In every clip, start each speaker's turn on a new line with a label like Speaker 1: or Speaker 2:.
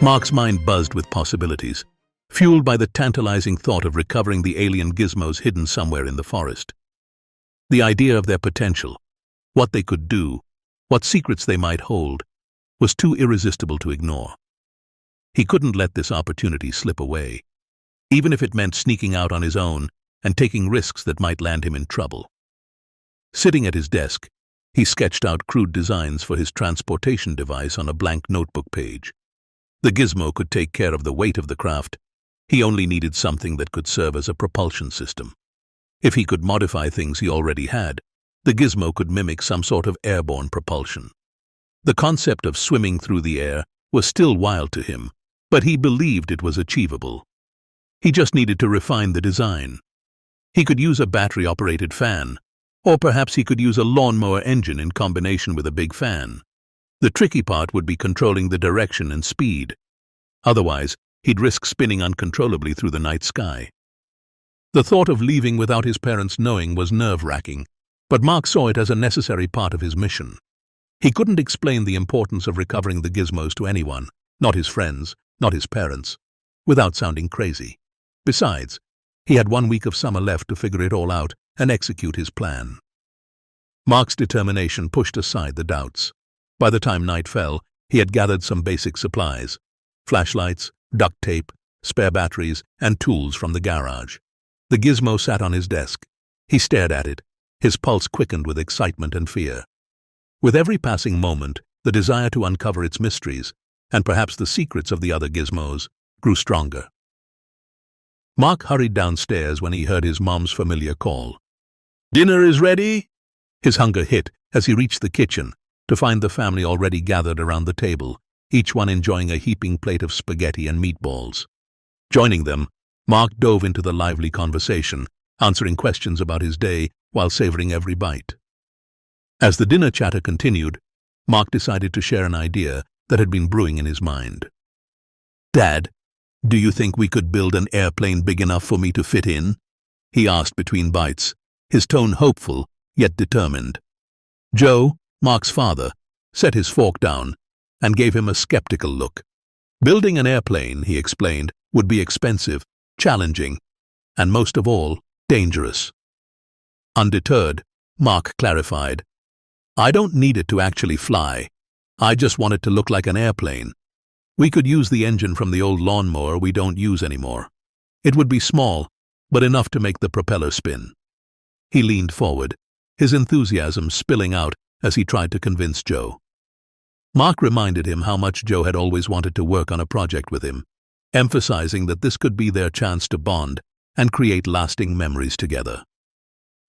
Speaker 1: Mark's mind buzzed with possibilities, fueled by the tantalizing thought of recovering the alien gizmos hidden somewhere in the forest. The idea of their potential, what they could do, what secrets they might hold, was too irresistible to ignore. He couldn't let this opportunity slip away, even if it meant sneaking out on his own and taking risks that might land him in trouble. Sitting at his desk, he sketched out crude designs for his transportation device on a blank notebook page. The gizmo could take care of the weight of the craft. He only needed something that could serve as a propulsion system. If he could modify things he already had, the gizmo could mimic some sort of airborne propulsion. The concept of swimming through the air was still wild to him, but he believed it was achievable. He just needed to refine the design. He could use a battery-operated fan, or perhaps he could use a lawnmower engine in combination with a big fan. The tricky part would be controlling the direction and speed. Otherwise, he'd risk spinning uncontrollably through the night sky. The thought of leaving without his parents knowing was nerve-wracking, but Mark saw it as a necessary part of his mission. He couldn't explain the importance of recovering the gizmos to anyone, not his friends, not his parents, without sounding crazy. Besides, he had 1 week of summer left to figure it all out and execute his plan. Mark's determination pushed aside the doubts. By the time night fell, he had gathered some basic supplies: flashlights, duct tape, spare batteries, and tools from the garage. The gizmo sat on his desk. He stared at it, his pulse quickened with excitement and fear. With every passing moment, the desire to uncover its mysteries, and perhaps the secrets of the other gizmos, grew stronger. Mark hurried downstairs when he heard his mom's familiar call. "Dinner is ready?" His hunger hit as he reached the kitchen to find the family already gathered around the table, each one enjoying a heaping plate of spaghetti and meatballs. Joining them, Mark dove into the lively conversation, answering questions about his day while savoring every bite. As the dinner chatter continued, Mark decided to share an idea that had been brewing in his mind. "Dad, do you think we could build an airplane big enough for me to fit in?" he asked between bites, his tone hopeful yet determined. Joe, Mark's father, set his fork down and gave him a skeptical look. Building an airplane, he explained, would be expensive, challenging, and most of all, dangerous. Undeterred, Mark clarified, "I don't need it to actually fly. I just want it to look like an airplane. We could use the engine from the old lawnmower we don't use anymore. It would be small, but enough to make the propeller spin." He leaned forward, his enthusiasm spilling out as he tried to convince Joe. Mark reminded him how much Joe had always wanted to work on a project with him, emphasizing that this could be their chance to bond and create lasting memories together.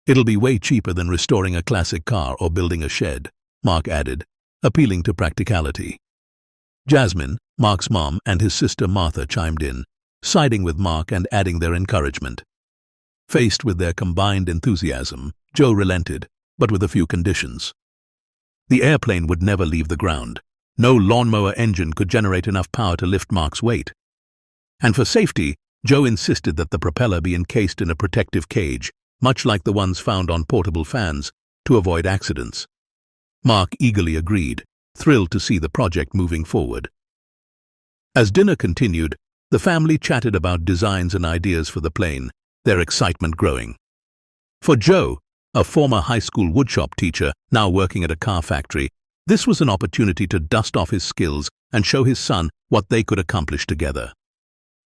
Speaker 1: "It'll be way cheaper than restoring a classic car or building a shed," Mark added, appealing to practicality. Jasmine, Mark's mom, and his sister Martha chimed in, siding with Mark and adding their encouragement. Faced with their combined enthusiasm, Joe relented, but with a few conditions. The airplane would never leave the ground. No lawnmower engine could generate enough power to lift Mark's weight. And for safety, Joe insisted that the propeller be encased in a protective cage, much like the ones found on portable fans, to avoid accidents. Mark eagerly agreed, thrilled to see the project moving forward. As dinner continued, the family chatted about designs and ideas for the plane, their excitement growing. For Joe, a former high school woodshop teacher now working at a car factory, this was an opportunity to dust off his skills and show his son what they could accomplish together.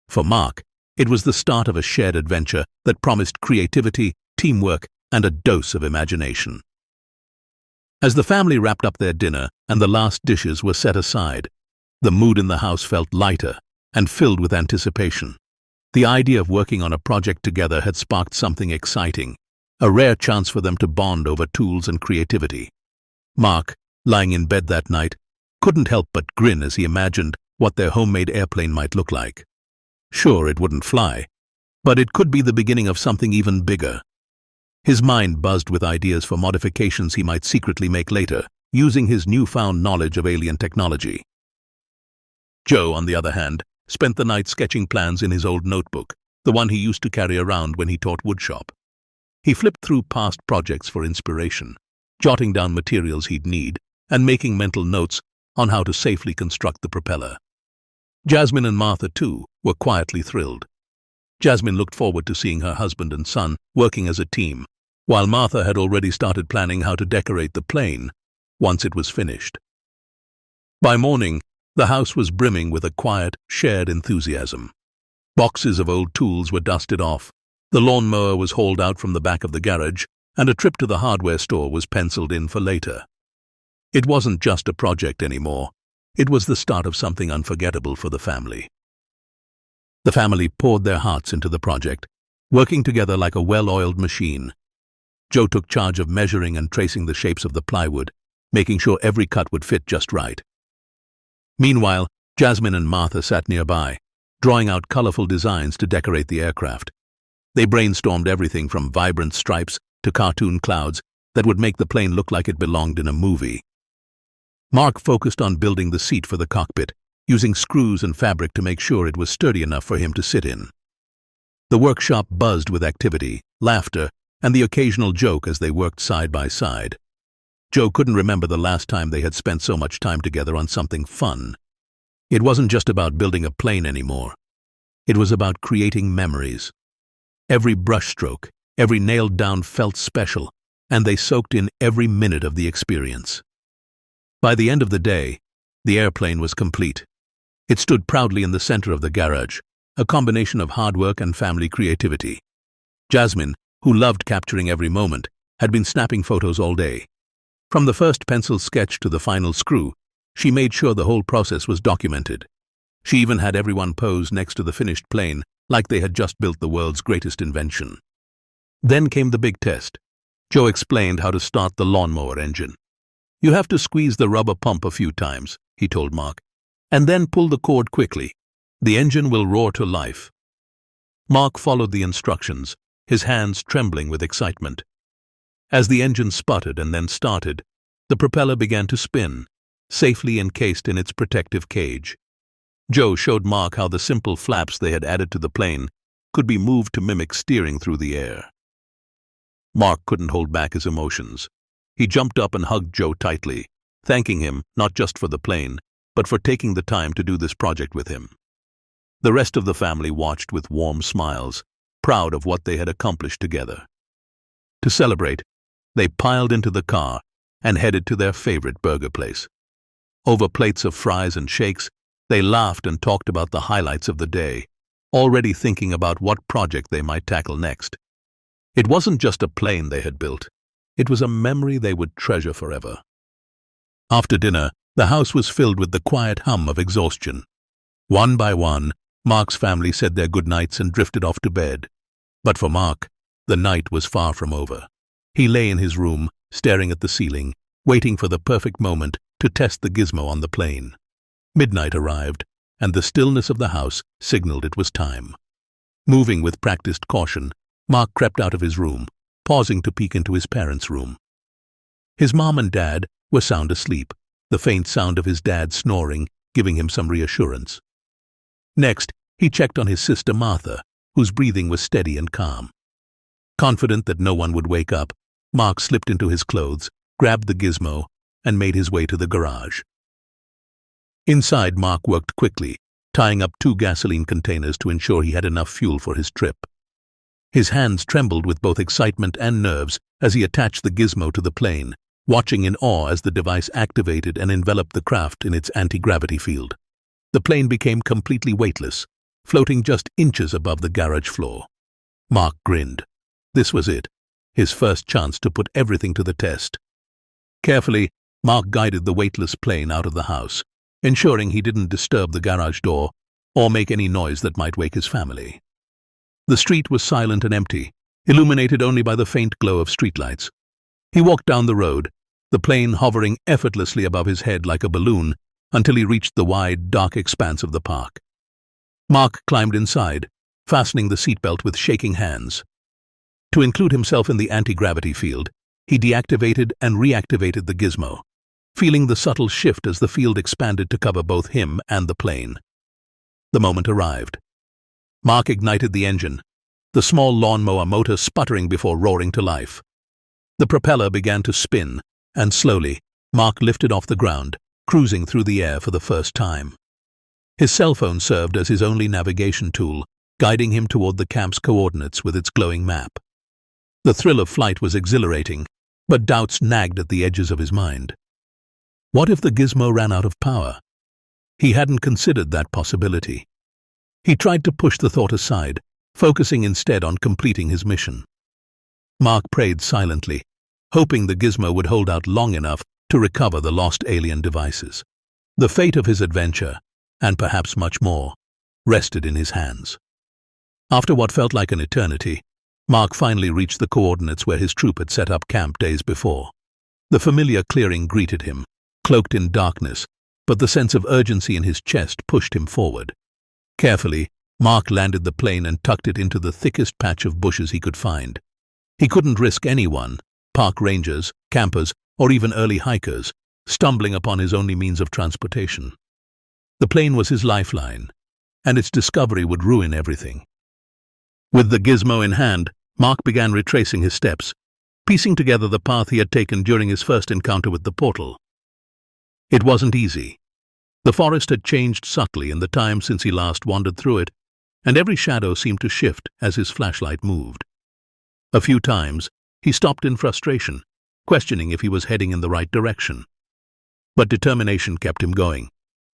Speaker 1: For Mark, it was the start of a shared adventure that promised creativity, teamwork, and a dose of imagination. As the family wrapped up their dinner and the last dishes were set aside, the mood in the house felt lighter and filled with anticipation. The idea of working on a project together had sparked something exciting, a rare chance for them to bond over tools and creativity. Mark, lying in bed that night, couldn't help but grin as he imagined what their homemade airplane might look like. Sure, it wouldn't fly, but it could be the beginning of something even bigger. His mind buzzed with ideas for modifications he might secretly make later, using his newfound knowledge of alien technology. Joe, on the other hand, spent the night sketching plans in his old notebook, the one he used to carry around when he taught woodshop. He flipped through past projects for inspiration, jotting down materials he'd need and making mental notes on how to safely construct the propeller. Jasmine and Martha, too, were quietly thrilled. Jasmine looked forward to seeing her husband and son working as a team, while Martha had already started planning how to decorate the plane once it was finished. By morning, the house was brimming with a quiet, shared enthusiasm. Boxes of old tools were dusted off, the lawnmower was hauled out from the back of the garage, and a trip to the hardware store was penciled in for later. It wasn't just a project anymore. It was the start of something unforgettable for the family. The family poured their hearts into the project, working together like a well-oiled machine. Joe took charge of measuring and tracing the shapes of the plywood, making sure every cut would fit just right. Meanwhile, Jasmine and Martha sat nearby, drawing out colorful designs to decorate the aircraft. They brainstormed everything from vibrant stripes to cartoon clouds that would make the plane look like it belonged in a movie. Mark focused on building the seat for the cockpit, using screws and fabric to make sure it was sturdy enough for him to sit in. The workshop buzzed with activity, laughter, and the occasional joke as they worked side by side. Joe couldn't remember the last time they had spent so much time together on something fun. It wasn't just about building a plane anymore. It was about creating memories. Every brushstroke, every nailed down felt special, and they soaked in every minute of the experience. By the end of the day, the airplane was complete. It stood proudly in the center of the garage, a combination of hard work and family creativity. Jasmine, who loved capturing every moment, had been snapping photos all day. From the first pencil sketch to the final screw, she made sure the whole process was documented. She even had everyone pose next to the finished plane like they had just built the world's greatest invention. Then came the big test. Joe explained how to start the lawnmower engine. "You have to squeeze the rubber pump a few times," he told Mark, "and then pull the cord quickly. The engine will roar to life." Mark followed the instructions, his hands trembling with excitement. As the engine sputtered and then started, the propeller began to spin, safely encased in its protective cage. Joe showed Mark how the simple flaps they had added to the plane could be moved to mimic steering through the air. Mark couldn't hold back his emotions. He jumped up and hugged Joe tightly, thanking him not just for the plane, but for taking the time to do this project with him. The rest of the family watched with warm smiles, proud of what they had accomplished together. To celebrate, they piled into the car and headed to their favorite burger place. Over plates of fries and shakes, they laughed and talked about the highlights of the day, already thinking about what project they might tackle next. It wasn't just a plane they had built. It was a memory they would treasure forever. After dinner, the house was filled with the quiet hum of exhaustion. One by one, Mark's family said their goodnights and drifted off to bed. But for Mark, the night was far from over. He lay in his room, staring at the ceiling, waiting for the perfect moment to test the gizmo on the plane. Midnight arrived, and the stillness of the house signaled it was time. Moving with practiced caution, Mark crept out of his room, pausing to peek into his parents' room. His mom and dad were sound asleep, the faint sound of his dad snoring giving him some reassurance. Next, he checked on his sister Martha, whose breathing was steady and calm. Confident that no one would wake up, Mark slipped into his clothes, grabbed the gizmo, and made his way to the garage. Inside, Mark worked quickly, tying up 2 gasoline containers to ensure he had enough fuel for his trip. His hands trembled with both excitement and nerves as he attached the gizmo to the plane, watching in awe as the device activated and enveloped the craft in its anti-gravity field. The plane became completely weightless, floating just inches above the garage floor. Mark grinned. This was it, his first chance to put everything to the test. Carefully, Mark guided the weightless plane out of the house, ensuring he didn't disturb the garage door or make any noise that might wake his family. The street was silent and empty, illuminated only by the faint glow of streetlights. He walked down the road, the plane hovering effortlessly above his head like a balloon until he reached the wide, dark expanse of the park. Mark climbed inside, fastening the seatbelt with shaking hands. To include himself in the anti-gravity field, he deactivated and reactivated the gizmo, feeling the subtle shift as the field expanded to cover both him and the plane. The moment arrived. Mark ignited the engine, the small lawnmower motor sputtering before roaring to life. The propeller began to spin, and slowly, Mark lifted off the ground, cruising through the air for the first time. His cell phone served as his only navigation tool, guiding him toward the camp's coordinates with its glowing map. The thrill of flight was exhilarating, but doubts nagged at the edges of his mind. What if the gizmo ran out of power? He hadn't considered that possibility. He tried to push the thought aside, focusing instead on completing his mission. Mark prayed silently, hoping the gizmo would hold out long enough to recover the lost alien devices. The fate of his adventure, and perhaps much more, rested in his hands. After what felt like an eternity, Mark finally reached the coordinates where his troop had set up camp days before. The familiar clearing greeted him, cloaked in darkness, but the sense of urgency in his chest pushed him forward. Carefully, Mark landed the plane and tucked it into the thickest patch of bushes he could find. He couldn't risk anyone, park rangers, campers, or even early hikers, stumbling upon his only means of transportation. The plane was his lifeline, and its discovery would ruin everything. With the gizmo in hand, Mark began retracing his steps, piecing together the path he had taken during his first encounter with the portal. It wasn't easy. The forest had changed subtly in the time since he last wandered through it, and every shadow seemed to shift as his flashlight moved. A few times, he stopped in frustration, questioning if he was heading in the right direction. But determination kept him going.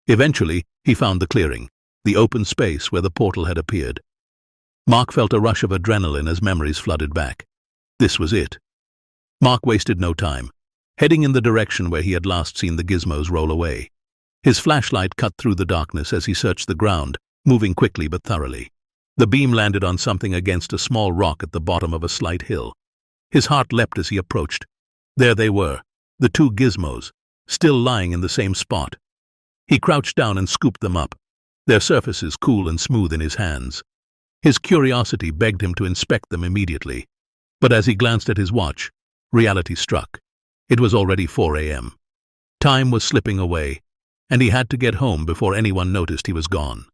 Speaker 1: Eventually, he found the clearing, the open space where the portal had appeared. Mark felt a rush of adrenaline as memories flooded back. This was it. Mark wasted no time, heading in the direction where he had last seen the gizmos roll away. His flashlight cut through the darkness as he searched the ground, moving quickly but thoroughly. The beam landed on something against a small rock at the bottom of a slight hill. His heart leapt as he approached. There they were, the two gizmos, still lying in the same spot. He crouched down and scooped them up, their surfaces cool and smooth in his hands. His curiosity begged him to inspect them immediately, but as he glanced at his watch, reality struck. It was already 4 a.m. Time was slipping away, and he had to get home before anyone noticed he was gone.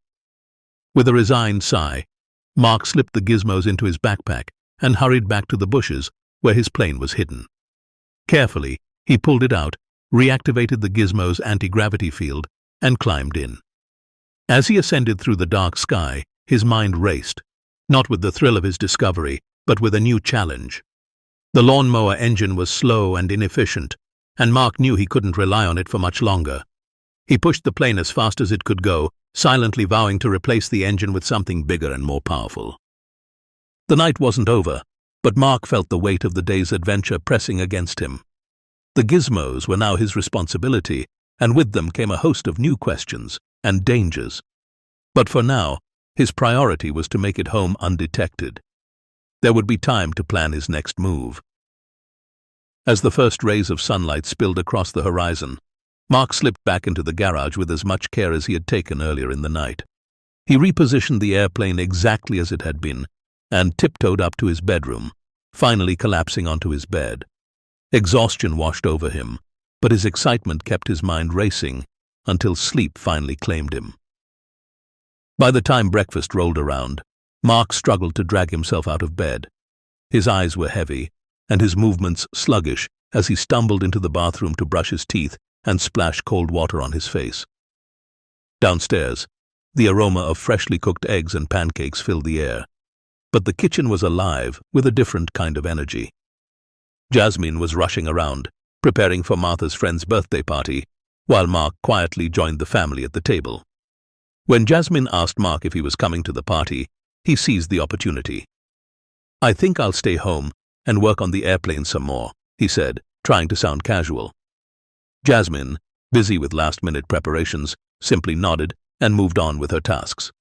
Speaker 1: With a resigned sigh, Mark slipped the gizmos into his backpack and hurried back to the bushes where his plane was hidden. Carefully, he pulled it out, reactivated the gizmo's anti-gravity field, and climbed in. As he ascended through the dark sky, his mind raced, not with the thrill of his discovery, but with a new challenge. The lawnmower engine was slow and inefficient, and Mark knew he couldn't rely on it for much longer. He pushed the plane as fast as it could go, silently vowing to replace the engine with something bigger and more powerful. The night wasn't over, but Mark felt the weight of the day's adventure pressing against him. The gizmos were now his responsibility, and with them came a host of new questions and dangers. But for now, his priority was to make it home undetected. There would be time to plan his next move. As the first rays of sunlight spilled across the horizon, Mark slipped back into the garage with as much care as he had taken earlier in the night. He repositioned the airplane exactly as it had been and tiptoed up to his bedroom, finally collapsing onto his bed. Exhaustion washed over him, but his excitement kept his mind racing until sleep finally claimed him. By the time breakfast rolled around, Mark struggled to drag himself out of bed. His eyes were heavy, and his movements sluggish as he stumbled into the bathroom to brush his teeth and splash cold water on his face. Downstairs, the aroma of freshly cooked eggs and pancakes filled the air, but the kitchen was alive with a different kind of energy. Jasmine was rushing around, preparing for Martha's friend's birthday party, while Mark quietly joined the family at the table. When Jasmine asked Mark if he was coming to the party, he seized the opportunity. "I think I'll stay home and work on the airplane some more," he said, trying to sound casual. Jasmine, busy with last-minute preparations, simply nodded and moved on with her tasks.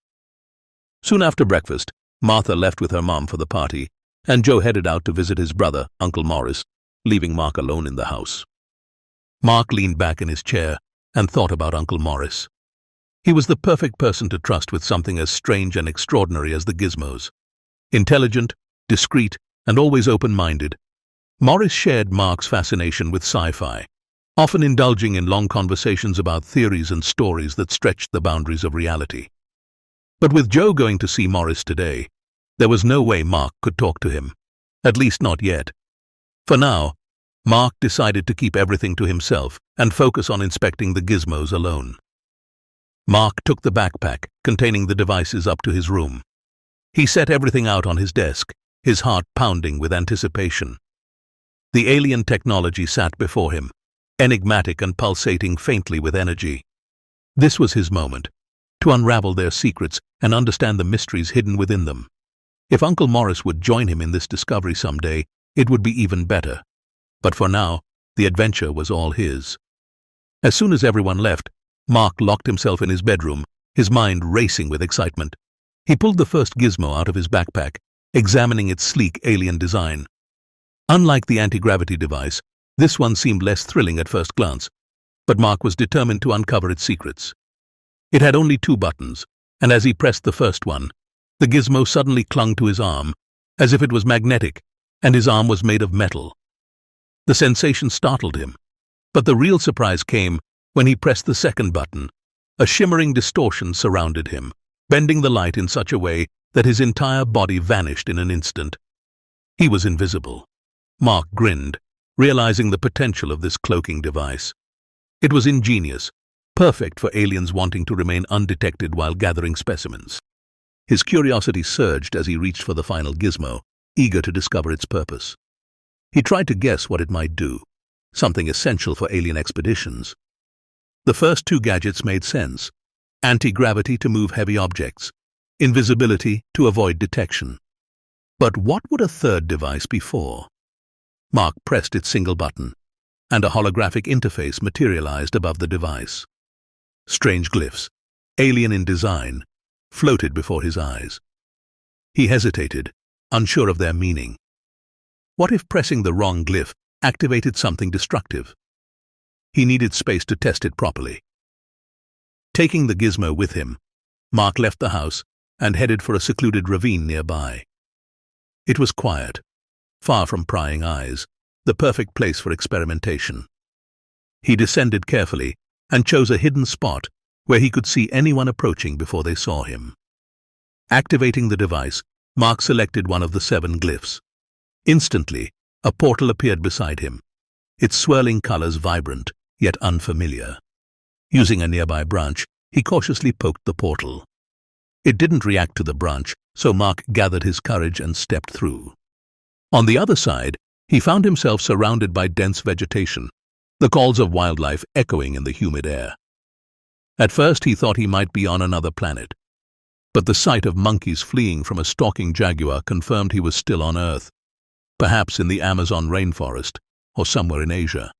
Speaker 1: Soon after breakfast, Martha left with her mom for the party, and Joe headed out to visit his brother, Uncle Morris, leaving Mark alone in the house. Mark leaned back in his chair and thought about Uncle Morris. He was the perfect person to trust with something as strange and extraordinary as the gizmos. Intelligent, discreet, and always open-minded, Morris shared Mark's fascination with sci-fi, often indulging in long conversations about theories and stories that stretched the boundaries of reality. But with Joe going to see Morris today, there was no way Mark could talk to him, at least not yet. For now, Mark decided to keep everything to himself and focus on inspecting the gizmos alone. Mark took the backpack containing the devices up to his room. He set everything out on his desk, his heart pounding with anticipation. The alien technology sat before him, enigmatic and pulsating faintly with energy. This was his moment, to unravel their secrets and understand the mysteries hidden within them. If Uncle Morris would join him in this discovery someday, it would be even better. But for now, the adventure was all his. As soon as everyone left, Mark locked himself in his bedroom, his mind racing with excitement. He pulled the first gizmo out of his backpack, examining its sleek alien design. Unlike the anti-gravity device, this one seemed less thrilling at first glance, but Mark was determined to uncover its secrets. It had only 2 buttons, and as he pressed the first one, the gizmo suddenly clung to his arm, as if it was magnetic, and his arm was made of metal. The sensation startled him, but the real surprise came when he pressed the second button. A shimmering distortion surrounded him, bending the light in such a way that his entire body vanished in an instant. He was invisible. Mark grinned, realizing the potential of this cloaking device. It was ingenious, perfect for aliens wanting to remain undetected while gathering specimens. His curiosity surged as he reached for the final gizmo, eager to discover its purpose. He tried to guess what it might do, something essential for alien expeditions. The first 2 gadgets made sense: anti-gravity to move heavy objects, invisibility to avoid detection. But what would a third device be for? Mark pressed its single button, and a holographic interface materialized above the device. Strange glyphs, alien in design, floated before his eyes. He hesitated, unsure of their meaning. What if pressing the wrong glyph activated something destructive? He needed space to test it properly. Taking the gizmo with him, Mark left the house and headed for a secluded ravine nearby. It was quiet, far from prying eyes, the perfect place for experimentation. He descended carefully and chose a hidden spot where he could see anyone approaching before they saw him. Activating the device, Mark selected one of the 7 glyphs. Instantly, a portal appeared beside him, its swirling colors vibrant, yet unfamiliar. Using a nearby branch, he cautiously poked the portal. It didn't react to the branch, so Mark gathered his courage and stepped through. On the other side, he found himself surrounded by dense vegetation, the calls of wildlife echoing in the humid air. At first he thought he might be on another planet, but the sight of monkeys fleeing from a stalking jaguar confirmed he was still on Earth, perhaps in the Amazon rainforest or somewhere in Asia.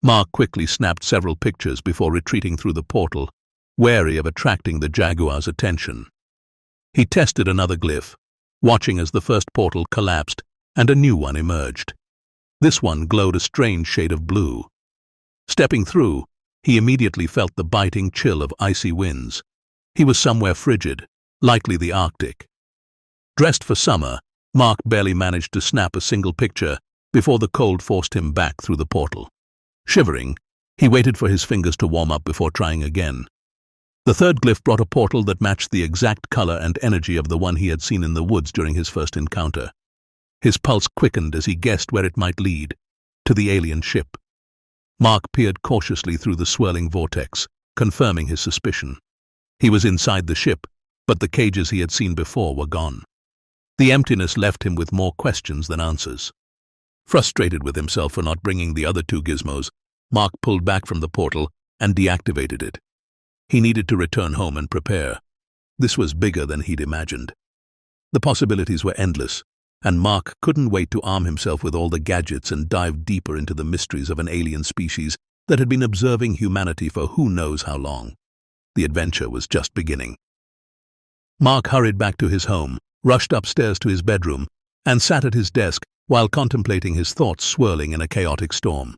Speaker 1: Mark quickly snapped several pictures before retreating through the portal, wary of attracting the jaguar's attention. He tested another glyph, watching as the first portal collapsed and a new one emerged. This one glowed a strange shade of blue. Stepping through, he immediately felt the biting chill of icy winds. He was somewhere frigid, likely the Arctic. Dressed for summer, Mark barely managed to snap a single picture before the cold forced him back through the portal. Shivering, he waited for his fingers to warm up before trying again. The third glyph brought a portal that matched the exact color and energy of the one he had seen in the woods during his first encounter. His pulse quickened as he guessed where it might lead, to the alien ship. Mark peered cautiously through the swirling vortex, confirming his suspicion. He was inside the ship, but the cages he had seen before were gone. The emptiness left him with more questions than answers. Frustrated with himself for not bringing the other 2 gizmos, Mark pulled back from the portal and deactivated it. He needed to return home and prepare. This was bigger than he'd imagined. The possibilities were endless, and Mark couldn't wait to arm himself with all the gadgets and dive deeper into the mysteries of an alien species that had been observing humanity for who knows how long. The adventure was just beginning. Mark hurried back to his home, rushed upstairs to his bedroom, and sat at his desk while contemplating his thoughts swirling in a chaotic storm.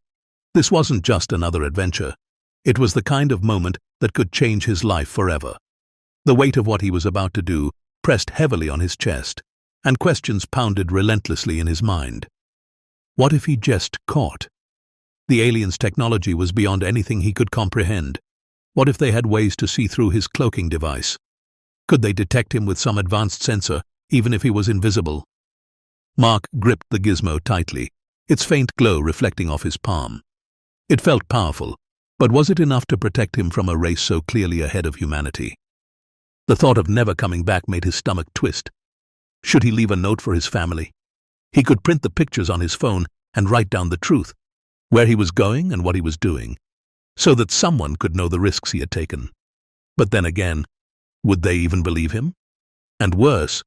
Speaker 1: This wasn't just another adventure. It was the kind of moment that could change his life forever. The weight of what he was about to do pressed heavily on his chest, and questions pounded relentlessly in his mind. What if he just caught? The aliens' technology was beyond anything he could comprehend. What if they had ways to see through his cloaking device? Could they detect him with some advanced sensor, even if he was invisible? Mark gripped the gizmo tightly, its faint glow reflecting off his palm. It felt powerful, But was it enough to protect him from a race so clearly ahead of humanity? The thought of never coming back made his stomach twist. Should he leave a note for his family? He could print the pictures on his phone and write down the truth, where he was going and what he was doing, so that someone could know the risks he had taken. But then again, would they even believe him? And worse,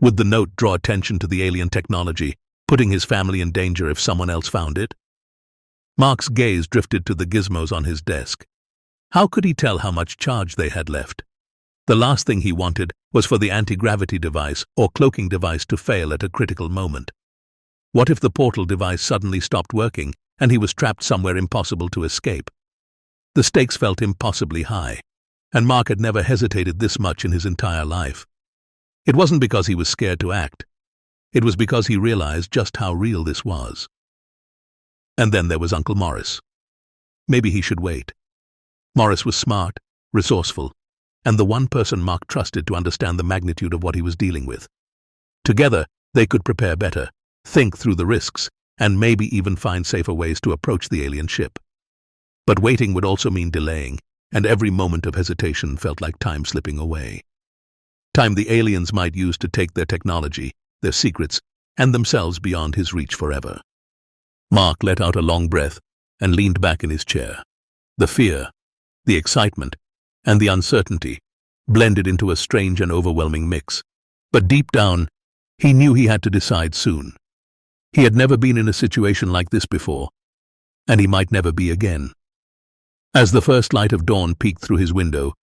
Speaker 1: would the note draw attention to the alien technology, putting his family in danger if someone else found it? Mark's gaze drifted to the gizmos on his desk. How could he tell how much charge they had left? The last thing he wanted was for the anti-gravity device or cloaking device to fail at a critical moment. What if the portal device suddenly stopped working and he was trapped somewhere impossible to escape? The stakes felt impossibly high, and Mark had never hesitated this much in his entire life. It wasn't because he was scared to act. It was because he realized just how real this was. And then there was Uncle Morris. Maybe he should wait. Morris was smart, resourceful, and the one person Mark trusted to understand the magnitude of what he was dealing with. Together, they could prepare better, think through the risks, and maybe even find safer ways to approach the alien ship. But waiting would also mean delaying, and every moment of hesitation felt like time slipping away. Time the aliens might use to take their technology, their secrets, and themselves beyond his reach forever. Mark let out a long breath and leaned back in his chair. The fear, the excitement, and the uncertainty blended into a strange and overwhelming mix. But deep down, he knew he had to decide soon. He had never been in a situation like this before, and he might never be again. As the first light of dawn peeked through his window,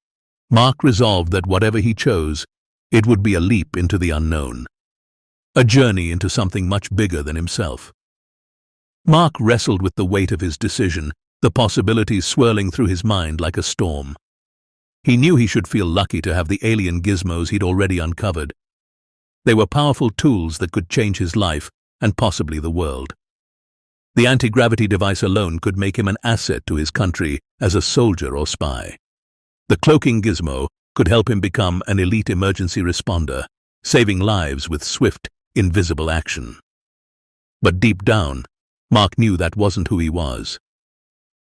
Speaker 1: Mark resolved that whatever he chose, it would be a leap into the unknown, a journey into something much bigger than himself. Mark wrestled with the weight of his decision, the possibilities swirling through his mind like a storm. He knew he should feel lucky to have the alien gizmos he'd already uncovered. They were powerful tools that could change his life and possibly the world. The anti-gravity device alone could make him an asset to his country as a soldier or spy. The cloaking gizmo could help him become an elite emergency responder, saving lives with swift, invisible action. But deep down, Mark knew that wasn't who he was.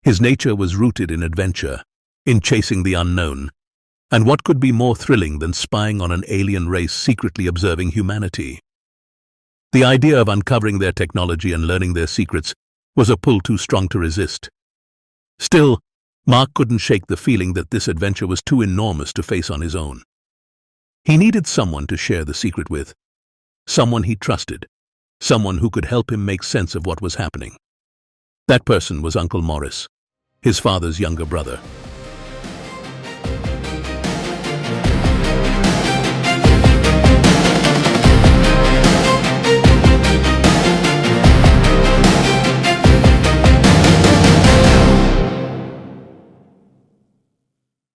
Speaker 1: His nature was rooted in adventure, in chasing the unknown, and what could be more thrilling than spying on an alien race secretly observing humanity? The idea of uncovering their technology and learning their secrets was a pull too strong to resist. Still, Mark couldn't shake the feeling that this adventure was too enormous to face on his own. He needed someone to share the secret with, someone he trusted, someone who could help him make sense of what was happening. That person was Uncle Morris, his father's younger brother.